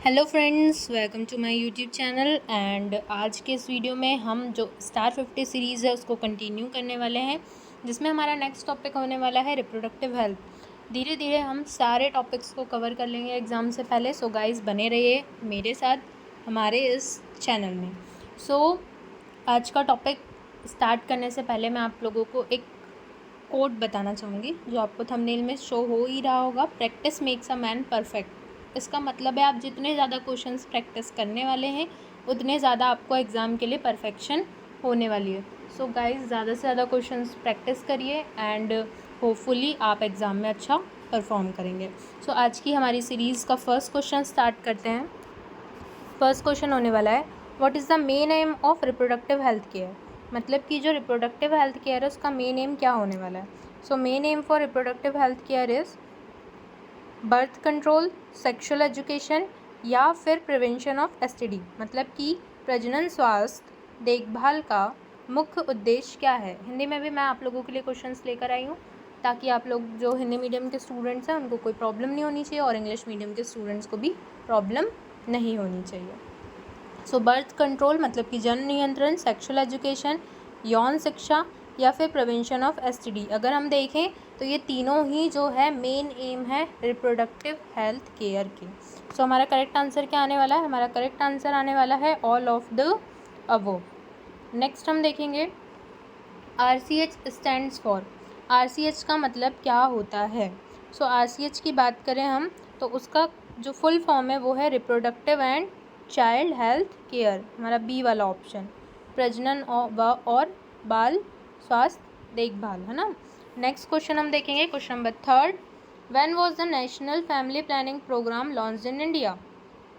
Hello friends, welcome to my YouTube channel. And आज के इस वीडियो में हम जो स्टार 50 सीरीज़ है उसको कंटिन्यू करने वाले हैं, जिसमें हमारा नेक्स्ट टॉपिक होने वाला है रिप्रोडक्टिव हेल्थ। धीरे धीरे हम सारे टॉपिक्स को कवर कर लेंगे एग्ज़ाम से पहले। सो गाइस, बने रहिए मेरे साथ हमारे इस चैनल में। आज का टॉपिक स्टार्ट करने से पहले मैं आप लोगों को एक कोट बताना चाहूँगी, जो आपको थंबनेल में शो हो ही रहा होगा। Practice makes a man perfect. इसका मतलब है आप जितने ज़्यादा क्वेश्चंस प्रैक्टिस करने वाले हैं उतने ज़्यादा आपको एग्ज़ाम के लिए परफेक्शन होने वाली है। सो गाइस, ज़्यादा से ज़्यादा क्वेश्चंस प्रैक्टिस करिए एंड होपफुली आप एग्ज़ाम में अच्छा परफॉर्म करेंगे। सो आज की हमारी सीरीज़ का फर्स्ट क्वेश्चन स्टार्ट करते हैं। फर्स्ट क्वेश्चन होने वाला है, what is the main M of reproductive health care. मतलब कि जो रिप्रोडक्टिव हेल्थ केयर है उसका मेन एम क्या होने वाला है। So main M for reproductive health care is birth control, sexual education या फिर प्रिवेंशन ऑफ एसटीडी। मतलब कि प्रजनन स्वास्थ्य देखभाल का मुख्य उद्देश्य क्या है। हिंदी में भी मैं आप लोगों के लिए क्वेश्चंस लेकर आई हूँ, ताकि आप लोग जो हिंदी मीडियम के स्टूडेंट्स हैं उनको कोई प्रॉब्लम नहीं होनी चाहिए और इंग्लिश मीडियम के स्टूडेंट्स को भी प्रॉब्लम नहीं होनी चाहिए। सो बर्थ कंट्रोल मतलब कि जन्म नियंत्रण, सेक्सुअल एजुकेशन यौन शिक्षा या फिर प्रिवेंशन ऑफ एसटीडी। अगर हम देखें तो ये तीनों ही जो है मेन एम है रिप्रोडक्टिव हेल्थ केयर की। सो हमारा करेक्ट आंसर क्या आने वाला है। हमारा करेक्ट आंसर आने वाला है all of the above. Next हम देखेंगे RCH स्टैंड्स फॉर। RCH का मतलब क्या होता है। सो RCH की बात करें हम तो उसका जो फुल फॉर्म है वो है reproductive and child health care, हमारा बी वाला ऑप्शन। प्रजनन और बाल स्वास्थ्य देखभाल, है ना। नेक्स्ट क्वेश्चन हम देखेंगे, question number third. When was the national family planning programme launched in India.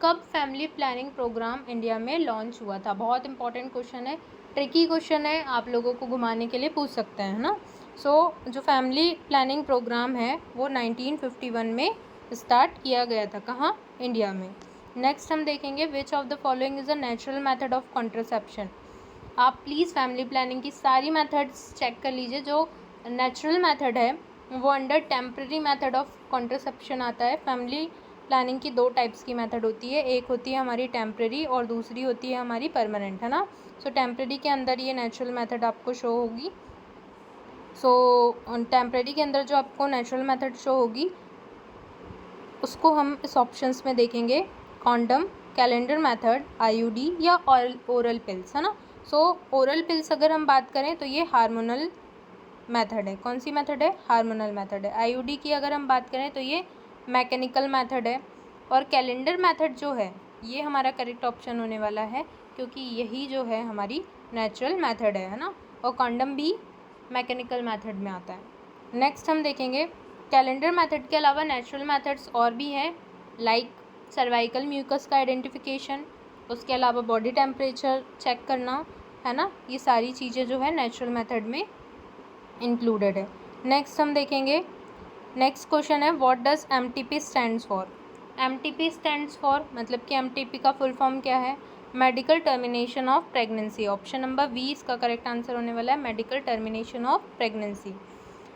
कब फैमिली प्लानिंग प्रोग्राम इंडिया में लॉन्च हुआ था। बहुत इंपॉर्टेंट क्वेश्चन है, ट्रिकी क्वेश्चन है, आप लोगों को घुमाने के लिए पूछ सकते हैं, है ना। जो फैमिली प्लानिंग प्रोग्राम है वो 1951 में स्टार्ट किया गया था। कहाँ? इंडिया में। नेक्स्ट हम देखेंगे, which of the following is a natural method of contraception. आप प्लीज़ फैमिली प्लानिंग की सारी मेथड्स चेक कर लीजिए। जो नेचुरल मेथड है वो under temporary method of contraception आता है। फैमिली प्लानिंग की दो टाइप्स की मेथड होती है, एक होती है हमारी टेम्प्रेरी और दूसरी होती है हमारी परमानेंट, है ना। टेम्प्रेरी के अंदर ये नेचुरल मेथड आपको शो होगी। टेम्प्रेरी के अंदर जो आपको नेचुरल मेथड शो होगी उसको हम इस ऑप्शंस में देखेंगे, कॉन्डम, कैलेंडर मेथड, IUD या ओरल पिल्स, है ना। ओरल पिल्स अगर हम बात करें तो ये हार्मोनल मेथड है। कौन सी मेथड है? हार्मोनल मेथड है। IUD की अगर हम बात करें तो ये मैकेनिकल मेथड है। और कैलेंडर मेथड जो है ये हमारा करेक्ट ऑप्शन होने वाला है, क्योंकि यही जो है हमारी नेचुरल मेथड है ना। और कॉन्डम भी मैकेनिकल मेथड में आता है। नेक्स्ट हम देखेंगे, कैलेंडर मेथड के अलावा नेचुरल मेथड्स और भी हैं, लाइक सर्वाइकल म्यूकस का आइडेंटिफिकेशन, उसके अलावा बॉडी टेम्परेचर चेक करना, है ना। ये सारी चीज़ें जो है नेचुरल मेथड में इंक्लूडेड है। नेक्स्ट हम देखेंगे, नेक्स्ट क्वेश्चन है, what does MTP stands for. MTP stands for मतलब कि MTP का फुल फॉर्म क्या है? Medical termination of pregnancy. Option number B इसका करेक्ट आंसर होने वाला है, medical termination of pregnancy.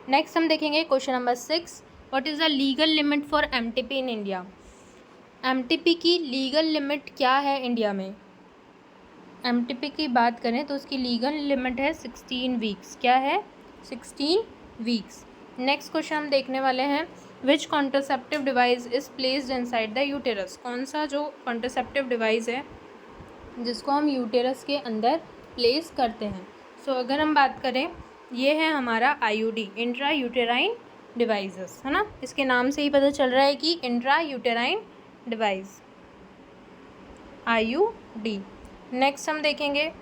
Next हम देखेंगे question number 6, what is the legal limit for MTP in India. MTP की लीगल लिमिट क्या है इंडिया में। MTP की बात करें तो उसकी लीगल लिमिट है 16 वीक्स। क्या है? 16 वीक्स। नेक्स्ट क्वेश्चन हम देखने वाले हैं, which contraceptive device is placed inside the uterus. कौन सा जो कॉन्ट्रासेप्टिव डिवाइस है जिसको हम यूटेरस के अंदर प्लेस करते हैं। अगर हम बात करें, ये है हमारा IUD, इंट्रा यूटेराइन डिवाइसेस, है ना। इसके नाम से ही पता चल रहा है कि intra uterine device, IUD। Next हम देखेंगे,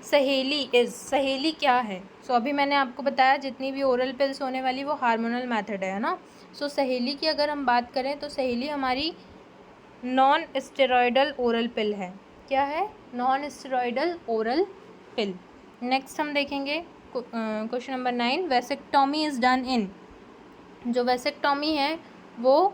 सहेली क्या है। अभी मैंने आपको बताया जितनी भी ओरल पिल्स होने वाली वो हार्मोनल मेथड है ना। सहेली की अगर हम बात करें तो सहेली हमारी नॉन स्टेरॉयडल ओरल पिल है। क्या है? नॉन स्टेरॉयडल ओरल पिल। नेक्स्ट हम देखेंगे question number 9, vasectomy is done इन। जो वेसेक्टॉमी है वो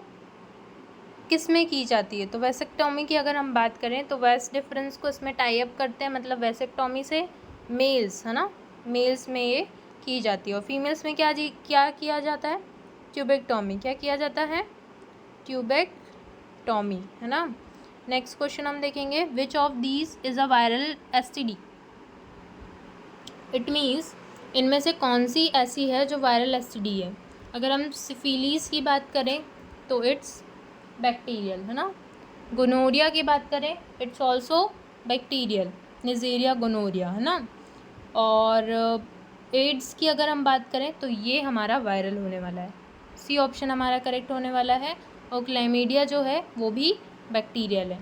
किस में की जाती है। वेसेक्टॉमी की अगर हम बात करें तो वेस्ट डिफरेंस को इसमें टाई अप करते हैं, मतलब वेसेक्टॉमी से मेल्स, है ना, मेल्स में ये की जाती है। और फीमेल्स में क्या किया जाता है? ट्यूबेक्टॉमी। क्या किया जाता है? ट्यूबेक्टॉमी, है ना। नेक्स्ट क्वेश्चन हम देखेंगे, which of these is a viral STD. It means इनमें से कौन सी ऐसी है जो वायरल एसटीडी है। अगर हम सिफिलीस की बात करें तो इट्स बैक्टीरियल, है ना। गोनोरिया की बात करें it's also bacterial, Neisseria gonorrhoeae, है ना। और एड्स की अगर हम बात करें तो ये हमारा वायरल होने वाला है, सी ऑप्शन हमारा करेक्ट होने वाला है। और क्लैमीडिया जो है वो भी बैक्टीरियल है।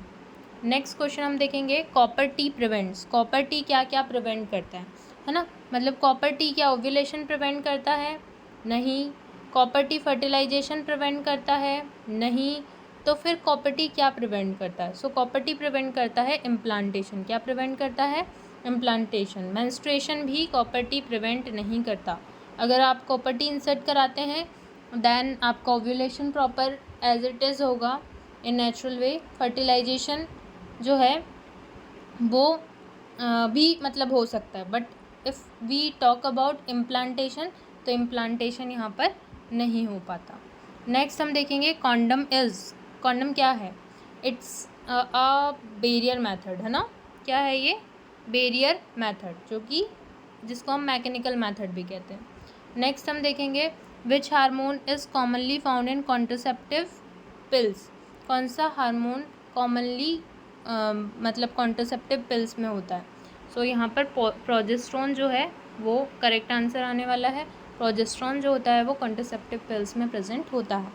नेक्स्ट क्वेश्चन हम देखेंगे, copper T prevents. Copper T क्या क्या प्रिवेंट करता है ना। मतलब कॉपर टी क्या ओव्यूलेशन प्रिवेंट करता है? नहीं। कॉपर टी फर्टिलाइजेशन प्रिवेंट करता है? नहीं। तो फिर कॉपर टी क्या प्रिवेंट करता है? सो कॉपर टी प्रिवेंट करता है इम्प्लांटेशन। क्या प्रिवेंट करता है? इम्प्लांटेशन। मेंस्ट्रुएशन भी कॉपर टी प्रिवेंट नहीं करता। अगर आप कॉपर टी इंसर्ट कराते हैं देन आपका ovulation proper as it is होगा इन नेचुरल वे। फर्टिलाइजेशन जो है वो भी मतलब हो सकता है, but if we talk about implantation तो इम्प्लांटेशन यहाँ पर नहीं हो पाता। नेक्स्ट हम देखेंगे, कॉन्डम इज़। कॉन्डम क्या है? इट्स अ बैरियर मेथड, है ना। क्या है ये? बैरियर मेथड, जो कि जिसको हम मैकेनिकल मेथड भी कहते हैं। नेक्स्ट हम देखेंगे, which hormone is commonly found in contraceptive pills. कौन सा हार्मोन कॉमनली मतलब कॉन्ट्रासेप्टिव पिल्स में होता है? सो यहाँ पर प्रोजेस्टेरोन जो है वो करेक्ट आंसर आने वाला है। प्रोजेस्टेरोन जो होता है वो कॉन्ट्रासेप्टिव पिल्स में प्रेजेंट होता है।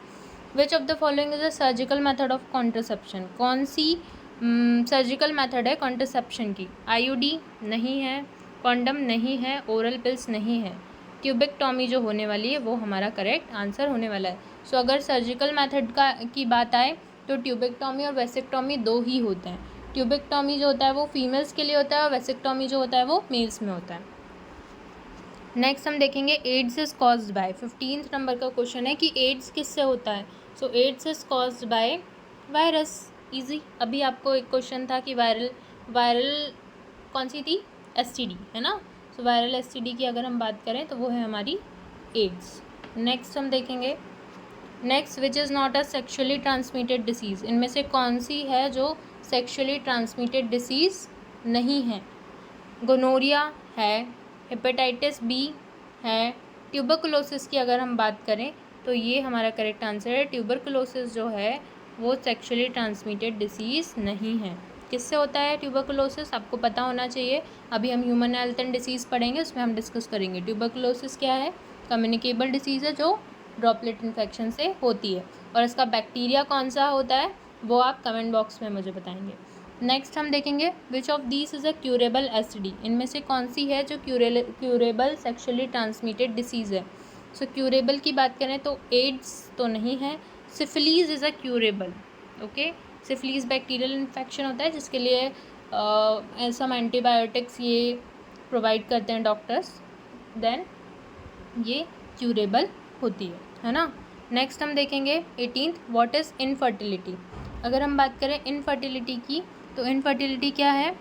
Which of the following is a surgical method of contraception. कौन सी सर्जिकल मेथड है कॉन्ट्रासेप्शन की? आईयूडी नहीं है, कॉन्डम नहीं है, ओरल पिल्स नहीं है। ट्यूबेक्टॉमी जो होने वाली है वो हमारा करेक्ट आंसर होने वाला है। सो अगर सर्जिकल मेथड की बात आए तो ट्यूबेक्टॉमी और वेसेक्टॉमी दो ही होते हैं। ट्यूबेक्टॉमी जो होता है वो फीमेल्स के लिए होता है और वेसेक्टॉमी जो होता है वो मेल्स में होता है। नेक्स्ट हम देखेंगे, AIDS is caused by. 15th नंबर का क्वेश्चन है कि एड्स किससे होता है। So AIDS is caused by virus. Easy. अभी आपको एक क्वेश्चन था कि वायरल कौन सी थी? एसटीडी, है ना। सो वायरल एसटीडी की अगर हम बात करें तो वो है हमारी एड्स। नेक्स्ट हम देखेंगे, next which is not a sexually transmitted disease. इनमें से कौन सी है जो सेक्शुअली ट्रांसमिटेड डिसीज़ नहीं है? गोनोरिया है, हेपेटाइटिस बी है, ट्यूबरकुलोसिस की अगर हम बात करें तो ये हमारा करेक्ट आंसर है। ट्यूबरकुलोसिस जो है वो सेक्शुअली ट्रांसमिटेड डिसीज़ नहीं है। किससे होता है ट्यूबरकुलोसिस? आपको पता होना चाहिए। अभी हम ह्यूमन हेल्थ एंड डिसीज़ पढ़ेंगे, उसमें हम डिस्कस करेंगे। ट्यूबरकुलोसिस क्या है? कम्युनिकेबल डिसीज़ है जो ड्रॉपलेट इन्फेक्शन से होती है। और इसका बैक्टीरिया कौन सा होता है वो आप कमेंट बॉक्स में मुझे बताएंगे। नेक्स्ट हम देखेंगे, which of these is a curable STD. इनमें से कौन सी है जो क्यूरेबल सेक्शुअली ट्रांसमिटेड डिसीज़ है? सो क्यूरेबल की बात करें तो एड्स तो नहीं है। Syphilis is a curable. Okay, syphilis bacterial infection होता है जिसके लिए सम एंटीबायोटिक्स ये प्रोवाइड करते हैं डॉक्टर्स, देन ये क्यूरेबल होती है ना। नेक्स्ट हम देखेंगे 18th, व्हाट इज़ इनफर्टिलिटी। अगर हम बात करें इनफर्टिलिटी की तो इनफर्टिलिटी क्या है?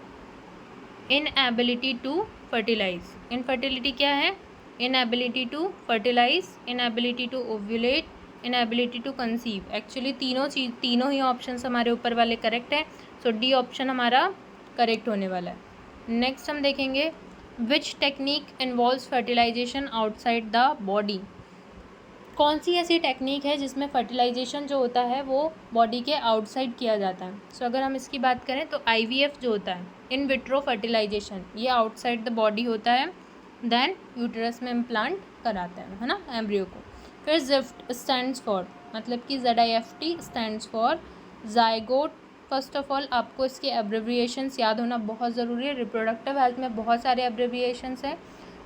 Inability to fertilise. इनफर्टिलिटी क्या है? Inability to fertilise, inability to ovulate, inability to conceive. Actually तीनों ही ऑप्शंस हमारे ऊपर वाले करेक्ट हैं। सो डी ऑप्शन हमारा करेक्ट होने वाला है। नेक्स्ट हम देखेंगे, which technique involves fertilisation outside the body. कौन सी ऐसी टेक्निक है जिसमें फर्टिलाइजेशन जो होता है वो बॉडी के आउटसाइड किया जाता है? सो अगर हम इसकी बात करें तो आईवीएफ जो होता है, इन विट्रो फर्टिलाइजेशन, ये आउटसाइड द बॉडी होता है, देन यूटरस में इम्प्लांट कराते हैं, है ना, एम्ब्रियो को। फिर ज़िफ्ट स्टैंड्स फॉर, मतलब कि ZIFT stands for zygote. First of all आपको इसके एब्रिविएशंस याद होना बहुत ज़रूरी है। रिप्रोडक्टिव हेल्थ में बहुत सारे एब्रिविएशंस हैं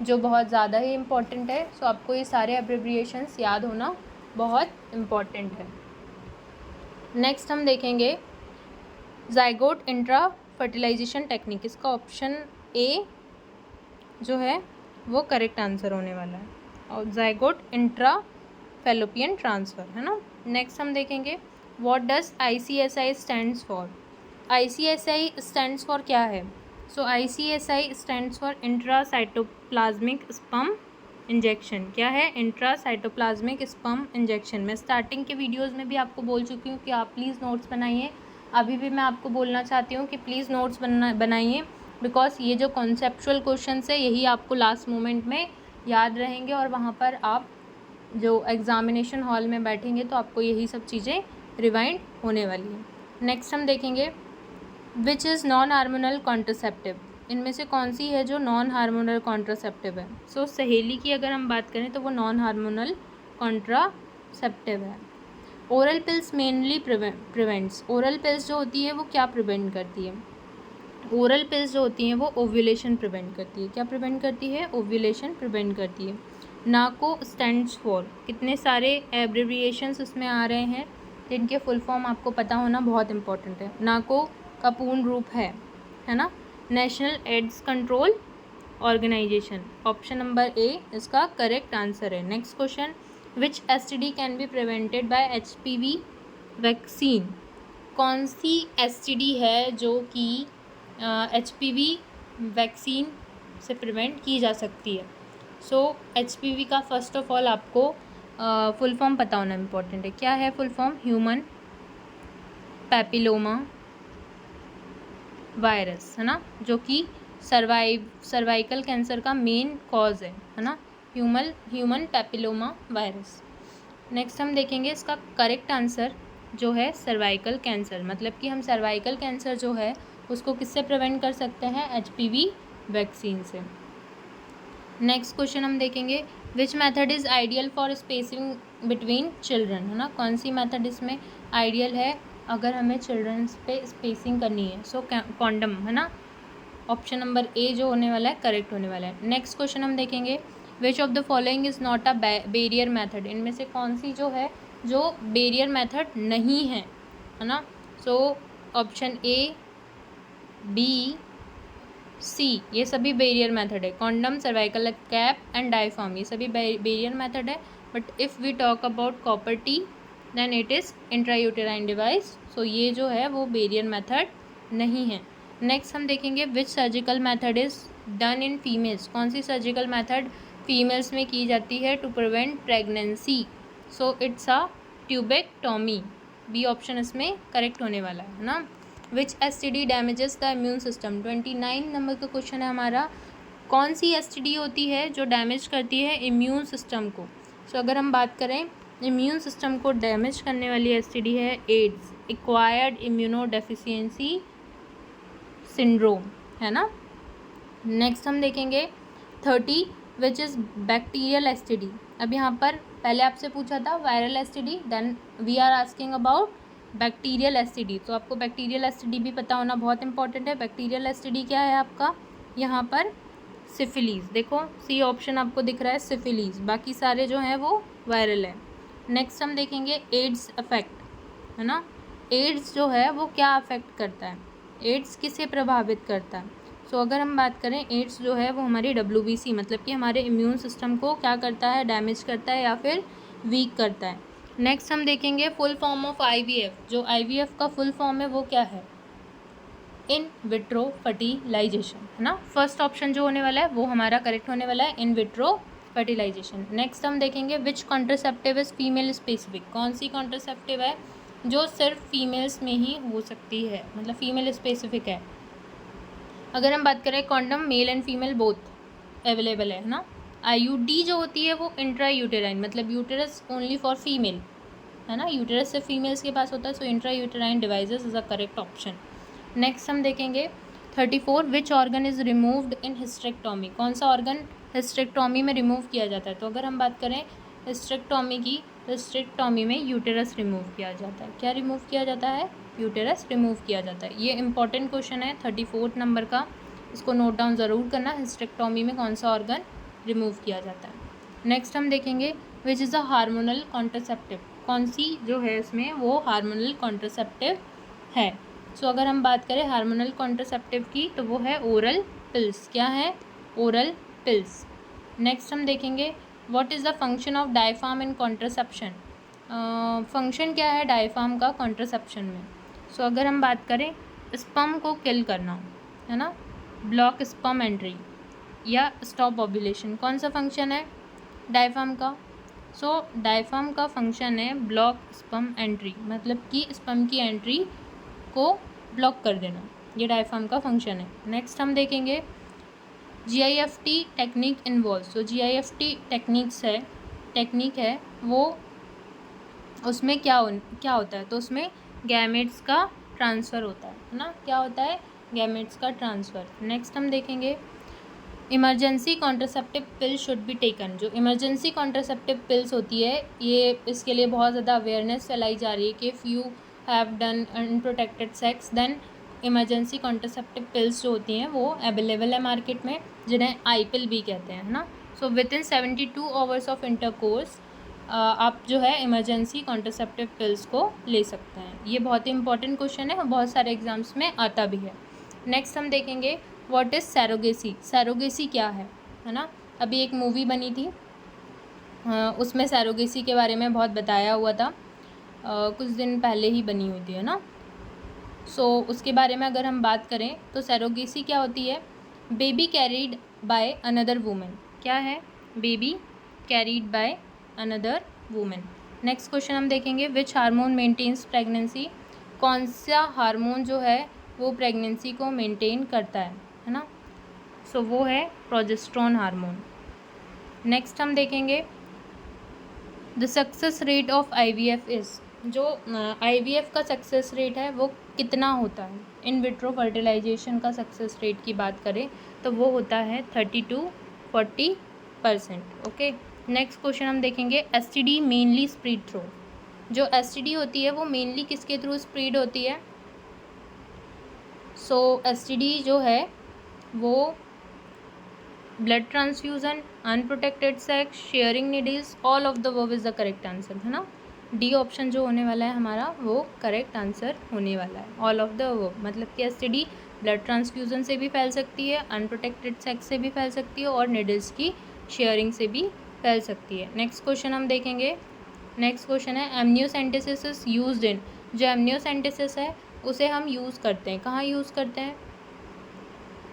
जो बहुत ज़्यादा ही इम्पॉर्टेंट है। सो आपको ये सारे एब्रिविएशंस याद होना बहुत इम्पॉर्टेंट है। नेक्स्ट हम देखेंगे ज़ायगोट इंट्रा फर्टिलाइजेशन टेक्निक। इसका ऑप्शन ए जो है वो करेक्ट आंसर होने वाला है, और ज़ायगोट इंट्रा फैलोपियन ट्रांसफ़र, है ना। नेक्स्ट हम देखेंगे, what does ICSI stands for. ICSI stands for क्या है? सो ICSI stands for intracytoplasmic sperm injection. क्या है? Intracytoplasmic sperm injection. मैं स्टार्टिंग के वीडियोस में भी आपको बोल चुकी हूँ कि आप प्लीज़ नोट्स बनाइए, अभी भी मैं आपको बोलना चाहती हूँ कि प्लीज़ नोट्स बनाइए, बिकॉज ये जो कॉन्सेप्चुअल क्वेश्चंस है यही आपको लास्ट मोमेंट में याद रहेंगे और वहाँ पर आप जो एग्ज़ामिनेशन हॉल में बैठेंगे तो आपको यही सब चीज़ें रिवाइंड होने वाली हैं। नेक्स्ट हम देखेंगे which is non hormonal contraceptive. इनमें से कौन सी है जो नॉन हार्मोनल कॉन्ट्रासेप्टिव है? सो सहेली की अगर हम बात करें तो वो नॉन हार्मोनल कॉन्ट्रासेप्टिव है। Oral pills mainly prevents. Oral pills जो होती है वो क्या प्रिवेंट करती है? ओरल पिल्स जो होती हैं वो ओव्यूलेशन प्रिवेंट करती है। क्या प्रिवेंट करती है? ओव्यूलेशन प्रिवेंट करती है। नाको स्टैंड्स फॉर। कितने सारे एब्रिविएशंस उसमें आ रहे हैं जिनके फुल फॉर्म आपको पता होना बहुत इंपॉर्टेंट है। नाको का पूर्ण रूप है ना, national AIDS control organisation. Option number A इसका करेक्ट आंसर है। Next question, which STD can be prevented by HPV vaccine. कौन सी एसटीडी है जो कि एचपीवी वैक्सीन से प्रिवेंट की जा सकती है? सो एचपीवी का फर्स्ट ऑफ ऑल आपको फुल फॉर्म पता होना इम्पोर्टेंट है। क्या है full form? Human papilloma virus, है ना, जो कि सर्वाइकल कैंसर का मेन कॉज है ना, ह्यूमन पैपिलोमा वायरस। नेक्स्ट हम देखेंगे इसका करेक्ट आंसर जो है सर्वाइकल कैंसर, मतलब कि हम सर्वाइकल कैंसर जो है उसको किससे प्रिवेंट कर सकते हैं? एचपीवी वैक्सीन से। नेक्स्ट क्वेश्चन हम देखेंगे which method is ideal for spacing between children, है ना, कौन सी मेथड इसमें आइडियल है अगर हमें चिल्ड्रंस पे स्पेसिंग करनी है? सो कॉन्डम, है ना, ऑप्शन नंबर ए जो होने वाला है करेक्ट होने वाला है। नेक्स्ट क्वेश्चन हम देखेंगे which of the following is not a barrier method. इनमें से कौन सी जो है जो बैरियर मेथड नहीं है ना? So option A, B, C ये सभी बैरियर मेथड है। Condom, cervical cap and diaphragm ये सभी बैरियर मेथड है। But if we talk about copper T then it is intrauterine device. So ये जो है वो बैरियर मेथड नहीं है। नेक्स्ट हम देखेंगे which surgical method is done in females. कौन सी सर्जिकल मेथड फीमेल्स में की जाती है to prevent pregnancy? So it's a tubectomy. B option इसमें करेक्ट होने वाला है ना। Which STD damages the immune system. 29 नंबर का क्वेश्चन है हमारा, कौन सी एसटीडी होती है जो डैमेज करती है इम्यून सिस्टम को? सो अगर हम बात करें इम्यून सिस्टम को डैमेज करने वाली एसटीडी है AIDS, acquired immuno deficiency syndrome, है ना। नेक्स्ट हम देखेंगे 30 विच इज़ बैक्टीरियल एसटीडी। अब यहाँ पर पहले आपसे पूछा था viral STD, then we are asking about bacterial STD. तो आपको बैक्टीरियल एसटीडी भी पता होना बहुत इंपॉर्टेंट है। बैक्टीरियल एसटीडी क्या है आपका? यहाँ पर सिफिलीज, देखो सी ऑप्शन आपको दिख रहा है सिफिलीज, बाकी सारे जो हैं वो वायरल है। नेक्स्ट हम देखेंगे एड्स अफेक्ट, है ना। एड्स जो है वो क्या अफेक्ट करता है? एड्स किसे प्रभावित करता है? सो अगर हम बात करें एड्स जो है वो हमारी WBC मतलब कि हमारे इम्यून सिस्टम को क्या करता है? डैमेज करता है या फिर वीक करता है। नेक्स्ट हम देखेंगे फुल फॉर्म ऑफ IVF। जो IVF का फुल फॉर्म है वो क्या है? इन विट्रो फर्टिलाइजेशन, है ना। फर्स्ट ऑप्शन जो होने वाला है वो हमारा करेक्ट होने वाला है, इन विट्रो फर्टिलाइजेशन। नेक्स्ट हम देखेंगे विच कॉन्ट्रासेप्टिव इज फीमेल स्पेसिफिक। कौन सी कॉन्ट्रासेप्टिव है जो सिर्फ फीमेल्स में ही हो सकती है, मतलब फीमेल स्पेसिफिक है? अगर हम बात करें condom male and female both available है ना। IUD जो होती है वो इंट्रा यूटेराइन, मतलब यूटेरस ओनली फॉर फीमेल, है ना, यूटेरस सिर्फ फीमेल्स के पास होता है। सो intra uterine devices is a correct option. Next हम देखेंगे 34 which organ is removed in hysterectomy. कौन सा ऑर्गन हिस्टेरेक्टोमी में रिमूव किया जाता है? तो अगर हम बात करें हिस्टेरेक्टोमी की, हिस्टेरेक्टोमी में यूटेरस रिमूव किया जाता है। क्या रिमूव किया जाता है? यूटेरस रिमूव किया जाता है। ये इंपॉर्टेंट क्वेश्चन है 34 नंबर का, इसको नोट डाउन ज़रूर करना, हिस्टेरेक्टोमी में कौन सा ऑर्गन रिमूव किया जाता है। नेक्स्ट हम देखेंगे which is a hormonal contraceptive. कौन सी जो है इसमें वो हार्मोनल कॉन्ट्रासेप्टिव है? सो अगर हम बात करें हार्मोनल कॉन्ट्रासेप्टिव की तो वो है ओरल पिल्स। क्या है? Oral pills. नेक्स्ट हम देखेंगे what is the function of diaphragm in contraception. Function क्या है डायफार्म का कॉन्ट्रासेप्शन में? सो अगर हम बात करें स्पर्म को किल करना, है ना, ब्लॉक स्पर्म एंट्री या स्टॉप ओव्यूलेशन, कौन सा फंक्शन है डायफार्म का? सो डायफार्म का फंक्शन है ब्लॉक स्पर्म एंट्री, मतलब कि स्पर्म की एंट्री को ब्लॉक कर देना, ये डायफ्राम का फंक्शन है। नेक्स्ट हम देखेंगे GIFT टेक्निक इन्वॉल्व। तो GIFT टेक्निक है वो, उसमें क्या होता है, तो उसमें गैमेट्स का ट्रांसफ़र होता है ना, क्या होता है, गैमेट्स का ट्रांसफ़र। नेक्स्ट हम देखेंगे emergency contraceptive pill should be taken. जो इमरजेंसी कॉन्ट्रासेप्टिव पिल्स होती है, ये इसके लिए बहुत ज़्यादा अवेयरनेस फैलाई जा रही है कि if you have done unprotected sex then emergency contraceptive pills जो होती हैं वो अवेलेबल है मार्केट में, जिन्हें आई पिल भी कहते हैं, है ना। So with in 72 hours of intercourse आप जो है इमरजेंसी कॉन्ट्रासेप्टिव पिल्स को ले सकते हैं। ये बहुत ही इंपॉर्टेंट क्वेश्चन है और बहुत सारे एग्जाम्स में आता भी है। नेक्स्ट हम देखेंगे व्हाट इज़ सैरोगेसी। सैरोगेसी क्या है ना। अभी एक मूवी बनी थी, उसमें सैरोगेसी के बारे में बहुत बताया हुआ था, कुछ दिन पहले ही बनी हुई थी, है ना। सो उसके बारे में अगर हम बात करें तो सैरोगेसी क्या होती है, baby carried by another women. क्या है, baby carried by another women. Next question हम देखेंगे विच हार्मोन मेंटेन्स प्रेगनेंसी। कौन सा हार्मोन जो है वो प्रेगनेंसी को मेंटेन करता है ना। सो वो है प्रोजेस्टेरोन हार्मोन। नेक्स्ट हम देखेंगे the success rate of IVF is. जो IVF का सक्सेस रेट है वो कितना होता है, इन विट्रो फर्टिलाइजेशन का सक्सेस रेट की बात करें तो वो होता है 30 to 40%। ओके। नेक्स्ट क्वेश्चन हम देखेंगे STD मेनली स्प्रेड थ्रू। जो STD होती है वो मेनली किसके थ्रू स्प्रेड होती है। सो STD जो है वो blood transfusion, unprotected sex, sharing needles, all of the above is the correct answer, है ना। डी ऑप्शन जो होने वाला है हमारा वो करेक्ट आंसर होने वाला है, ऑल ऑफ द अबव। मतलब कि STD ब्लड ट्रांसफ्यूज़न से भी फैल सकती है, अनप्रोटेक्टेड सेक्स से भी फैल सकती है और नीडल्स की शेयरिंग से भी फैल सकती है। नेक्स्ट क्वेश्चन हम देखेंगे, नेक्स्ट क्वेश्चन है एमनियोसेंटेसिस इज यूज्ड इन। जो एमनियोसेंटेसिस है उसे हम यूज़ करते हैं, कहाँ यूज़ करते हैं।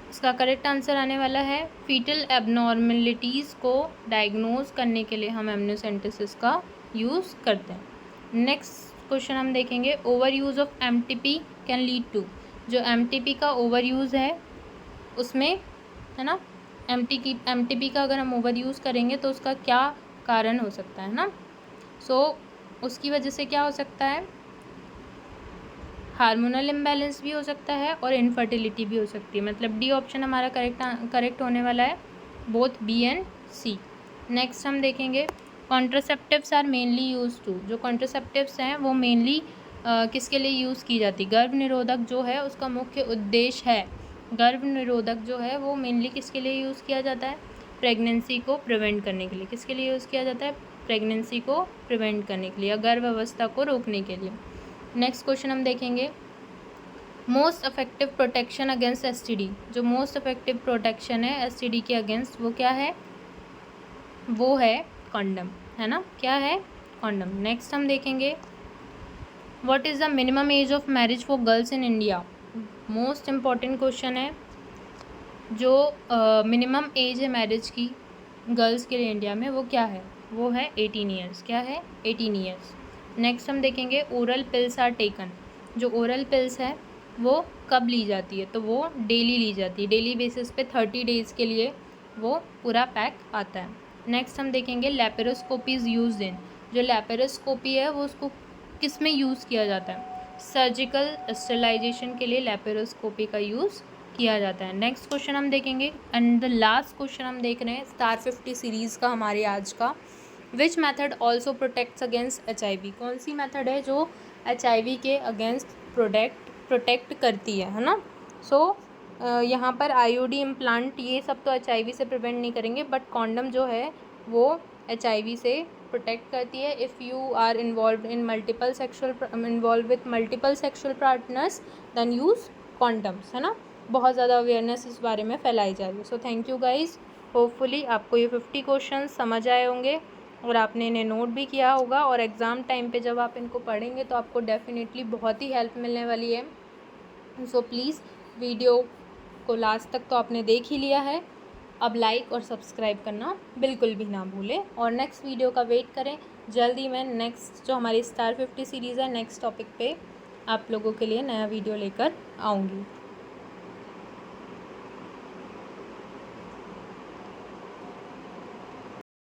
इसका करेक्ट आंसर आने वाला है फीटल एबनॉर्मलिटीज़ को डायग्नोज करने के लिए हम एमनियोसेंटेसिस का यूज़ करते हैं। नेक्स्ट क्वेश्चन हम देखेंगे over use of MTP can lead to. जो MTP का ओवर यूज़ है उसमें, है ना, MTP का अगर हम ओवर यूज़ करेंगे तो उसका क्या कारण हो सकता है ना। सो उसकी वजह से क्या हो सकता है, हार्मोनल इम्बैलेंस भी हो सकता है और इनफर्टिलिटी भी हो सकती है। मतलब डी ऑप्शन हमारा करेक्ट होने वाला है, both B and C। Next हम देखेंगे contraceptives are mainly use to. जो कॉन्ट्रासेप्टिव्स हैं वो मेनली किसके लिए यूज़ की जाती है। गर्भ निरोधक जो है उसका मुख्य उद्देश्य है, गर्भ निरोधक जो है वो मेनली किसके लिए यूज़ किया जाता है, प्रेगनेंसी को प्रिवेंट करने के लिए। किसके लिए यूज़ किया जाता है, प्रेगनेंसी को प्रिवेंट करने के लिए या गर्भ अवस्था को रोकने के लिए। नेक्स्ट क्वेश्चन हम देखेंगे most effective protection against STD। जो मोस्ट इफेक्टिव प्रोटेक्शन है STD के अगेंस्ट वो क्या है, वो है कॉन्डम, है ना। क्या है, कॉन्डम। नेक्स्ट हम देखेंगे what is the minimum age of marriage for girls in India. Most important question है। जो मिनिमम एज है मैरिज की गर्ल्स के लिए इंडिया में वो क्या है, वो है 18 ईयर्स। क्या है, 18 ईयर्स। नेक्स्ट हम देखेंगे ओरल पिल्स आर टेकन। जो ओरल पिल्स है वो कब ली जाती है, तो वो डेली ली जाती है, डेली बेसिस पे 30 डेज़ के लिए वो पूरा पैक आता है। नेक्स्ट हम देखेंगे लैपेरोस्कोपी इज़ यूज्ड इन। जो लैपेरोस्कोपी है वो उसको किस में यूज़ किया जाता है, सर्जिकल स्टरलाइजेशन के लिए लैपेरोस्कोपी का यूज़ किया जाता है। नेक्स्ट क्वेश्चन हम देखेंगे एंड द लास्ट क्वेश्चन हम देख रहे हैं स्टार 50 सीरीज़ का हमारे आज का, which method also protects against HIV। कौन सी मैथड है जो HIV के अगेंस्ट प्रोटेक्ट करती है ना। सो यहाँ पर IUD इम्प्लांट ये सब तो HIV से प्रिवेंट नहीं करेंगे, बट कॉन्डम जो है वो HIV से प्रोटेक्ट करती है। If you are involve with multiple sexual partners then use condoms, है ना। बहुत ज़्यादा अवेयरनेस इस बारे में फैलाई जा रही है। So thank you guys, hopefully आपको ये 50 क्वेश्चन समझ आए होंगे और आपने इन्हें नोट भी किया होगा, और एग्ज़ाम टाइम पे जब आप इनको पढ़ेंगे तो आपको डेफिनेटली बहुत ही हेल्प मिलने वाली है। सो प्लीज़ वीडियो को लास्ट तक तो आपने देख ही लिया है, अब लाइक और सब्सक्राइब करना बिल्कुल भी ना भूलें और नेक्स्ट वीडियो का वेट करें। जल्दी मैं नेक्स्ट जो हमारी स्टार 50 सीरीज़ है नेक्स्ट टॉपिक पे आप लोगों के लिए नया वीडियो लेकर आऊँगी।